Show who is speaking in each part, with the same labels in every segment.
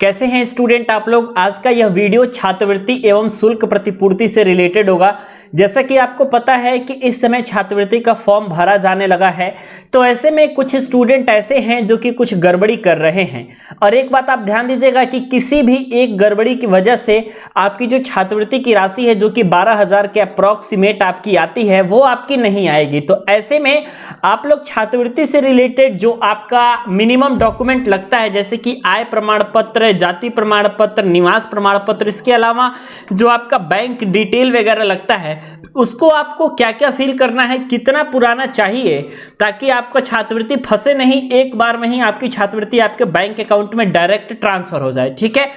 Speaker 1: कैसे हैं स्टूडेंट आप लोग। आज का यह वीडियो छात्रवृत्ति एवं शुल्क प्रतिपूर्ति से रिलेटेड होगा। जैसा कि आपको पता है कि इस समय छात्रवृत्ति का फॉर्म भरा जाने लगा है, तो ऐसे में कुछ स्टूडेंट ऐसे हैं जो कि कुछ गड़बड़ी कर रहे हैं। और एक बात आप ध्यान दीजिएगा कि किसी भी एक गड़बड़ी की वजह से आपकी जो छात्रवृत्ति की राशि है, जो कि 12,000 के अप्रॉक्सीमेट आपकी आती है, वो आपकी नहीं आएगी। तो ऐसे में आप लोग छात्रवृत्ति से रिलेटेड जो आपका मिनिमम डॉक्यूमेंट लगता है, जैसे कि आय प्रमाण पत्र, जाति प्रमाण पत्र, निवास प्रमाण पत्र, इसके अलावा जो आपका बैंक डिटेल वगैरह लगता है, उसको आपको क्या क्या फिल करना है, कितना पुराना चाहिए, ताकि आपका छात्रवृत्ति फंसे नहीं, एक बार में ही आपकी छात्रवृत्ति आपके बैंक अकाउंट में डायरेक्ट ट्रांसफर हो जाए। ठीक है,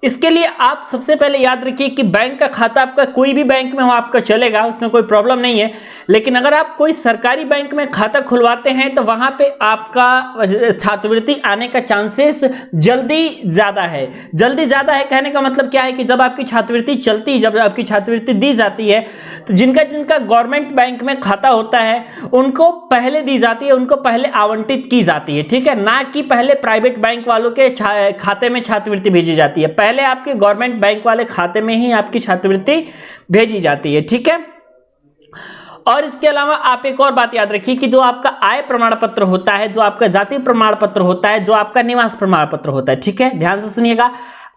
Speaker 1: इसके लिए आप सबसे पहले याद रखिए कि बैंक का खाता आपका कोई भी बैंक में हो आपका चलेगा, उसमें कोई प्रॉब्लम नहीं है। लेकिन अगर आप कोई सरकारी बैंक में खाता खुलवाते हैं तो वहां पे आपका छात्रवृत्ति आने का चांसेस जल्दी ज़्यादा है। जल्दी ज़्यादा है कहने का मतलब क्या है कि जब आपकी छात्रवृत्ति चलती, जब आपकी छात्रवृत्ति दी जाती है, तो जिनका जिनका गवर्नमेंट बैंक में खाता होता है उनको पहले दी जाती है, उनको पहले आवंटित की जाती है। ठीक है, ना कि पहले प्राइवेट बैंक वालों के खाते में छात्रवृत्ति भेजी जाती है। पहले आपके गवर्नमेंट बैंक वाले खाते में ही आपकी छात्रवृत्ति भेजी जाती है। ठीक है, और इसके अलावा आप एक और बात याद रखिए कि जो आपका आय प्रमाण पत्र होता है, जो आपका जाति प्रमाण पत्र होता है, जो आपका निवास प्रमाण पत्र होता है, ठीक है, ध्यान से सुनिएगा,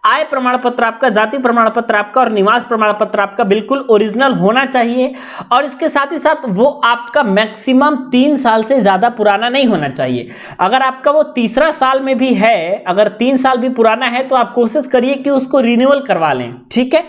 Speaker 1: आय प्रमाण पत्र आपका, जाति प्रमाण पत्र आपका और निवास प्रमाण पत्र आपका बिल्कुल ओरिजिनल होना चाहिए। और इसके साथ ही साथ वो आपका मैक्सिमम 3 साल से ज्यादा पुराना नहीं होना चाहिए। अगर आपका वो तीसरा साल में भी है, अगर 3 साल भी पुराना है, तो आप कोशिश करिए कि उसको रिन्यूअल करवा लें। ठीक है,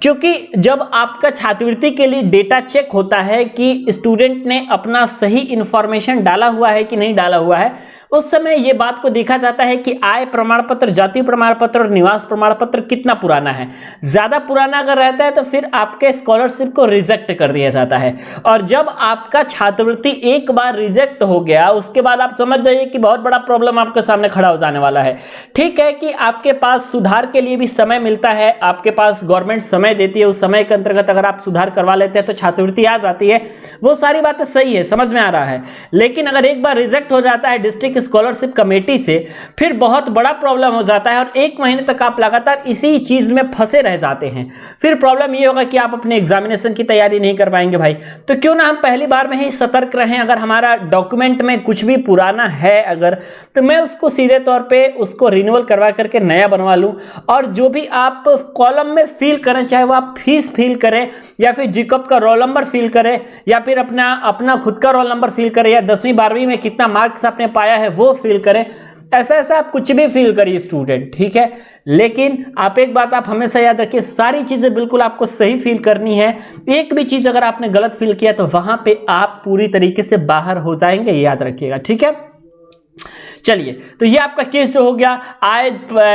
Speaker 1: क्योंकि जब आपका छात्रवृत्ति के लिए डेटा चेक होता है कि स्टूडेंट ने अपना सही इंफॉर्मेशन डाला हुआ है कि नहीं डाला हुआ है, उस समय ये बात को देखा जाता है कि आय प्रमाण पत्र, जाति प्रमाण पत्र और निवास प्रमाण पत्र कितना पुराना है। ज्यादा पुराना अगर रहता है तो फिर आपके स्कॉलरशिप को रिजेक्ट कर दिया जाता है। और जब आपका छात्रवृत्ति एक बार रिजेक्ट हो गया, उसके बाद आप समझ जाइए कि बहुत बड़ा प्रॉब्लम आपके सामने खड़ा हो जाने वाला है। ठीक है कि आपके पास सुधार के लिए भी समय मिलता है, आपके पास गवर्नमेंट समय देती है, उस समय के अंतर्गत अगर आप सुधार करवा लेते हैं तो छात्रवृत्ति आ जाती है। वो सारी बातें सही है, समझ में आ रहा है। लेकिन अगर एक बार रिजेक्ट हो जाता है डिस्ट्रिक्ट स्कॉलरशिप कमेटी से, फिर बहुत बड़ा प्रॉब्लम हो जाता है और 1 महीने तक आप लगातार इसी चीज में फंसे रह जाते हैं। फिर प्रॉब्लम ये होगा कि आप अपने एग्जामिनेशन की तैयारी नहीं कर पाएंगे भाई। तो क्यों ना हम पहली बार में ही सतर्क रहें। अगर हमारा डॉक्यूमेंट में कुछ भी पुराना है अगर, तो मैं उसको सीधे तौर पे उसको रिन्यूअल करवा करके नया बनवा लूं। और जो भी आप कॉलम में फिल करें, चाहे वो आप फीस फिल करें या फिर जीकॉप का रोल नंबर फिल करें या फिर अपना खुद का रोल नंबर फिल करें या 10वीं 12वीं में कितना मार्क्स आपने पाया है वो फील करें, ऐसा आप कुछ भी फील करिए स्टूडेंट। ठीक है, लेकिन आप एक बात आप हमेशा याद रखिए, सारी चीजें बिल्कुल आपको सही फील करनी है। एक भी चीज अगर आपने गलत फील किया तो वहां पे आप पूरी तरीके से बाहर हो जाएंगे, याद रखिएगा। ठीक है, चलिए, तो ये आपका केस जो हो गया आय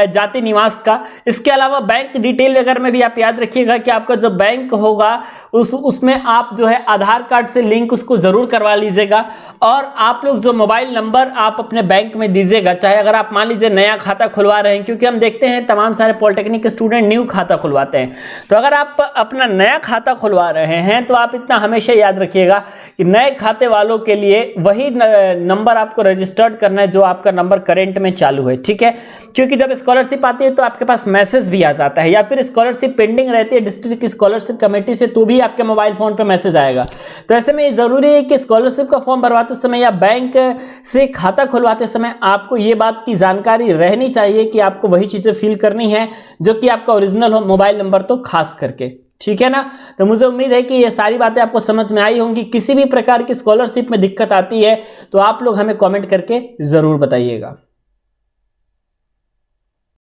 Speaker 1: जाति निवास का। इसके अलावा बैंक डिटेल वगैरह में भी आप याद रखिएगा कि आपका जो बैंक होगा उसमें आप जो है आधार कार्ड से लिंक उसको जरूर करवा लीजिएगा। और आप लोग जो मोबाइल नंबर आप अपने बैंक में दीजिएगा, चाहे अगर आप मान लीजिए नया खाता खुलवा रहे हैं, क्योंकि हम देखते हैं तमाम सारे पॉलिटेक्निक स्टूडेंट न्यू खाता खुलवाते हैं। तो अगर आप अपना नया खाता खुलवा रहे हैं तो आप इतना हमेशा याद रखिएगा कि नए खाते वालों के लिए वही नंबर आपको रजिस्टर्ड करना है जो आपका नंबर करंट में चालू है। ठीक है, क्योंकि जब स्कॉलरशिप आती है तो आपके पास मैसेज भी आ जाता है, या फिर स्कॉलरशिप पेंडिंग रहती है डिस्ट्रिक्ट स्कॉलरशिप कमेटी से तो भी आपके मोबाइल फोन पे मैसेज आएगा। तो ऐसे में ये जरूरी है कि स्कॉलरशिप का फॉर्म भरवाते समय या बैंक से खाता खुलवाते समय आपको ये बात की जानकारी रहनी चाहिए कि आपको वही चीजें फिल करनी है जो कि आपका ओरिजिनल हो, मोबाइल नंबर तो खास करके। ठीक है ना, तो मुझे उम्मीद है कि ये सारी बातें आपको समझ में आई होंगी। किसी भी प्रकार की स्कॉलरशिप में दिक्कत आती है तो आप लोग हमें कमेंट करके जरूर बताइएगा।